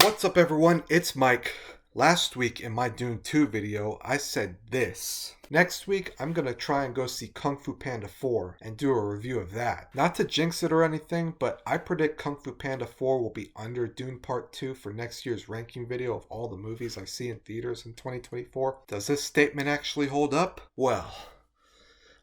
What's up everyone, it's Mike. Last week in my Dune 2 video, I said this. Next week, I'm gonna try and go see Kung Fu Panda 4 and do a review of that. Not to jinx it or anything, but I predict Kung Fu Panda 4 will be under Dune Part 2 for next year's ranking video of all the movies I see in theaters in 2024. Does this statement actually hold up? Well,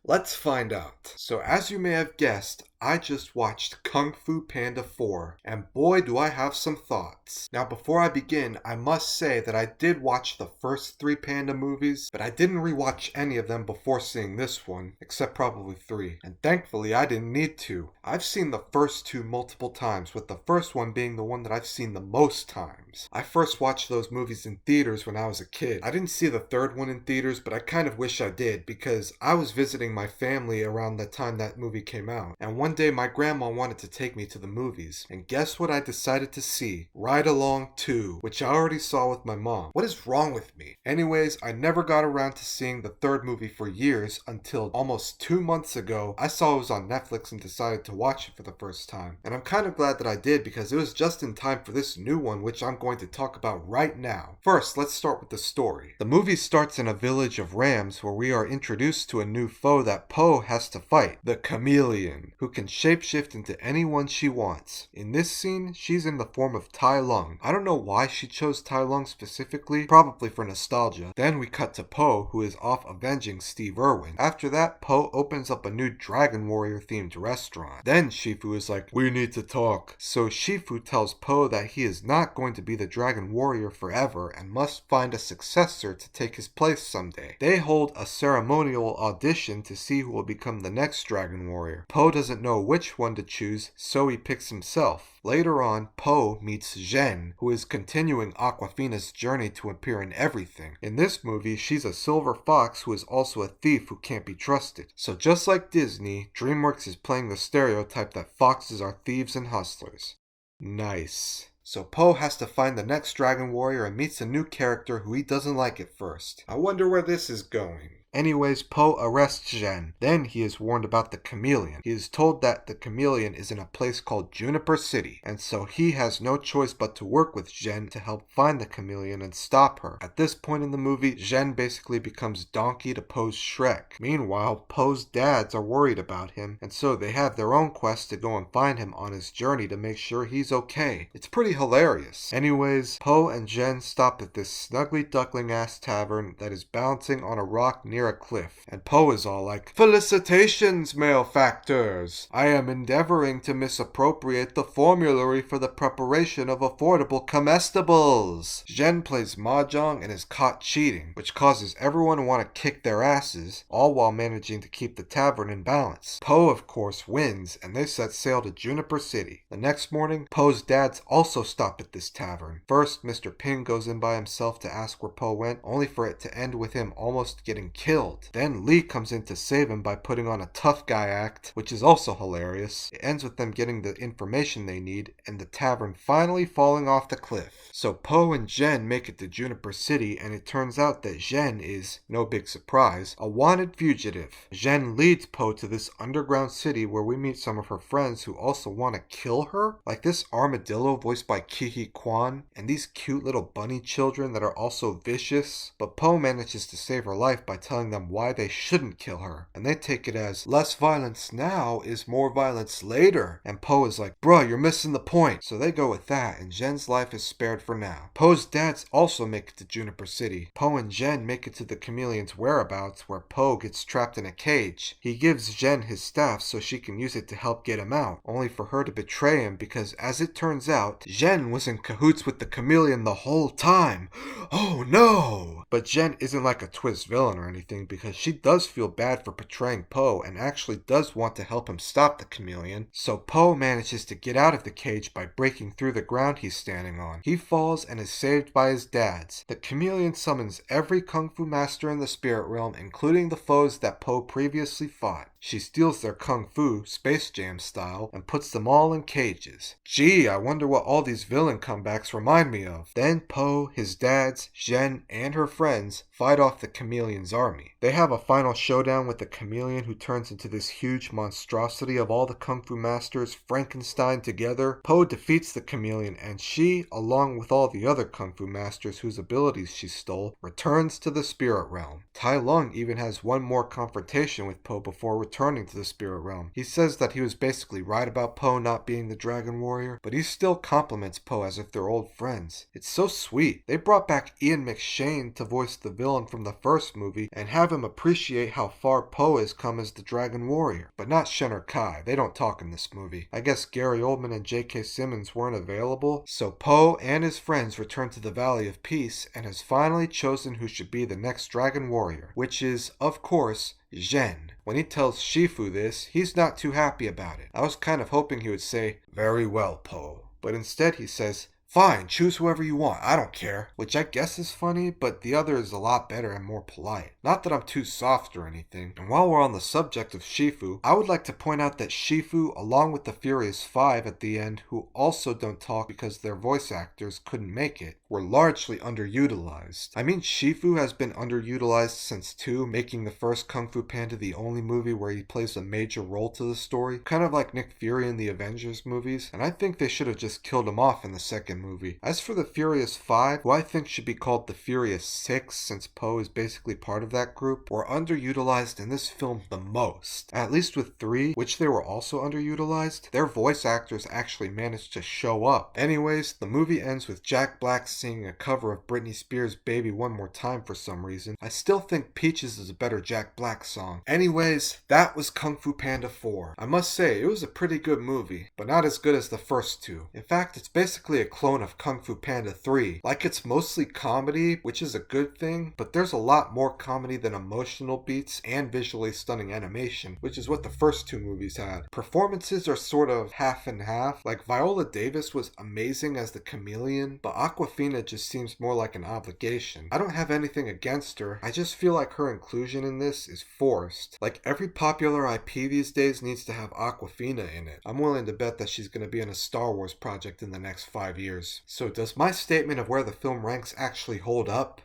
let's find out. So as you may have guessed, I just watched Kung Fu Panda 4, and boy do I have some thoughts. Now before I begin, I must say that I did watch the first 3 Panda movies, but I didn't rewatch any of them before seeing this one, except probably 3. And thankfully I didn't need to. I've seen the first 2 multiple times, with the first one being the one that I've seen the most times. I first watched those movies in theaters when I was a kid. I didn't see the third one in theaters, but I kind of wish I did, because I was visiting my family around the time that movie came out, and one day my grandma wanted to take me to the movies, and guess what I decided to see? Ride Along 2, which I already saw with my mom. What is wrong with me? Anyways, I never got around to seeing the third movie for years until almost 2 months ago. I saw it was on Netflix and decided to watch it for the first time. And I'm kind of glad that I did, because it was just in time for this new one, which I'm going to talk about right now. First, let's start with the story. The movie starts in a village of Rams where we are introduced to a new foe that Poe has to fight, the Chameleon, who can shapeshift into anyone she wants. In this scene, she's in the form of Tai Lung. I don't know why she chose Tai Lung specifically, probably for nostalgia. Then we cut to Poe, who is off avenging Steve Irwin. After that, Poe opens up a new Dragon Warrior themed restaurant. Then Shifu is like, "We need to talk." So Shifu tells Poe that he is not going to be the Dragon Warrior forever and must find a successor to take his place someday. They hold a ceremonial audition to see who will become the next Dragon Warrior. Poe doesn't know which one to choose, so he picks himself. Later on, Poe meets Zhen, who is continuing Awkwafina's journey to appear in everything. In this movie, she's a silver fox who is also a thief who can't be trusted. So just like Disney, DreamWorks is playing the stereotype that foxes are thieves and hustlers. Nice. So Poe has to find the next Dragon Warrior and meets a new character who he doesn't like at first. I wonder where this is going. Anyways, Poe arrests Zhen. Then he is warned about the Chameleon. He is told that the Chameleon is in a place called Juniper City, and so he has no choice but to work with Zhen to help find the Chameleon and stop her. At this point in the movie, Zhen basically becomes Donkey to Poe's Shrek. Meanwhile, Poe's dads are worried about him, and so they have their own quest to go and find him on his journey to make sure he's okay. It's pretty hilarious. Anyways, Poe and Zhen stop at this snuggly duckling-ass tavern that is balancing on a rock near a cliff, and Poe is all like, "Felicitations, malefactors! I am endeavoring to misappropriate the formulary for the preparation of affordable comestibles." Zhen plays mahjong and is caught cheating, which causes everyone to want to kick their asses, all while managing to keep the tavern in balance. Poe, of course, wins, and they set sail to Juniper City. The next morning, Poe's dads also stop at this tavern. First, Mr. Ping goes in by himself to ask where Poe went, only for it to end with him almost getting killed. Then Lee comes in to save him by putting on a tough guy act, which is also hilarious. It ends with them getting the information they need and the tavern finally falling off the cliff. So Poe and Zhen make it to Juniper City, and it turns out that Zhen is, no big surprise, a wanted fugitive. Zhen leads Poe to this underground city where we meet some of her friends who also want to kill her, like this armadillo voiced by Ki-hee Kwan, and these cute little bunny children that are also vicious. But Poe manages to save her life by telling them why they shouldn't kill her, and they take it as less violence now is more violence later, and Poe is like, "Bruh, you're missing the point." So they go with that, and Zhen's life is spared for now. Poe's dads also make it to Juniper City. Poe and Zhen make it to the Chameleon's whereabouts, where Poe gets trapped in a cage. He gives Zhen his staff so she can use it to help get him out, only for her to betray him because, as it turns out, Zhen was in cahoots with the Chameleon the whole time. Oh no! But Zhen isn't like a twist villain or anything, because she does feel bad for betraying Poe and actually does want to help him stop the Chameleon. So Poe manages to get out of the cage by breaking through the ground he's standing on. He falls and is saved by his dads. The Chameleon summons every Kung Fu master in the spirit realm, including the foes that Poe previously fought. She steals their kung fu, Space Jam style, and puts them all in cages. Gee, I wonder what all these villain comebacks remind me of. Then Po, his dads, Zhen, and her friends fight off the Chameleon's army. They have a final showdown with the Chameleon, who turns into this huge monstrosity of all the Kung Fu masters Frankenstein together. Po defeats the Chameleon, and she, along with all the other Kung Fu masters whose abilities she stole, returns to the spirit realm. Tai Lung even has one more confrontation with Po before returning to the spirit realm. He says that he was basically right about Po not being the Dragon Warrior, but he still compliments Po as if they're old friends. It's so sweet. They brought back Ian McShane to voice the villain from the first movie and have him appreciate how far Po has come as the Dragon Warrior, but not Shen or Kai. They don't talk in this movie. I guess Gary Oldman and J.K. Simmons weren't available, so Po and his friends return to the Valley of Peace and has finally chosen who should be the next Dragon Warrior, which is, of course, Zhen. When he tells Shifu this, he's not too happy about it. I was kind of hoping he would say, "Very well, Po," but instead he says, "Fine, choose whoever you want, I don't care." Which I guess is funny, but the other is a lot better and more polite. Not that I'm too soft or anything. And while we're on the subject of Shifu, I would like to point out that Shifu, along with the Furious Five at the end, who also don't talk because their voice actors couldn't make it, were largely underutilized. I mean, Shifu has been underutilized since 2, making the first Kung Fu Panda the only movie where he plays a major role to the story, kind of like Nick Fury in the Avengers movies, and I think they should have just killed him off in the second movie. As for the Furious Five, who I think should be called the Furious Six since Po is basically part of that group, were underutilized in this film the most. At least with 3, which they were also underutilized, their voice actors actually managed to show up. Anyways, the movie ends with Jack Black singing a cover of Britney Spears' Baby One More Time for some reason. I still think Peaches is a better Jack Black song. Anyways, that was Kung Fu Panda 4. I must say, it was a pretty good movie, but not as good as the first 2. In fact, it's basically a clone of Kung Fu Panda 3. Like, it's mostly comedy, which is a good thing, but there's a lot more comedy than emotional beats and visually stunning animation, which is what the first 2 movies had. Performances are sort of half and half. Like, Viola Davis was amazing as the Chameleon, but Awkwafina just seems more like an obligation. I don't have anything against her, I just feel like her inclusion in this is forced. Like, every popular IP these days needs to have Awkwafina in it. I'm willing to bet that she's gonna be in a Star Wars project in the next 5 years. So does my statement of where the film ranks actually hold up?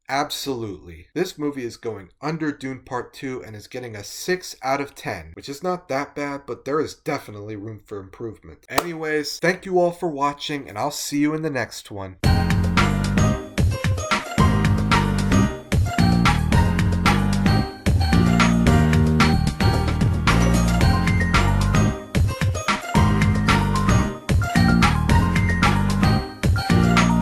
Absolutely. This movie is going under Dune Part 2 and is getting a 6 out of 10, which is not that bad, but there is definitely room for improvement. Anyways, thank you all for watching, and I'll see you in the next one.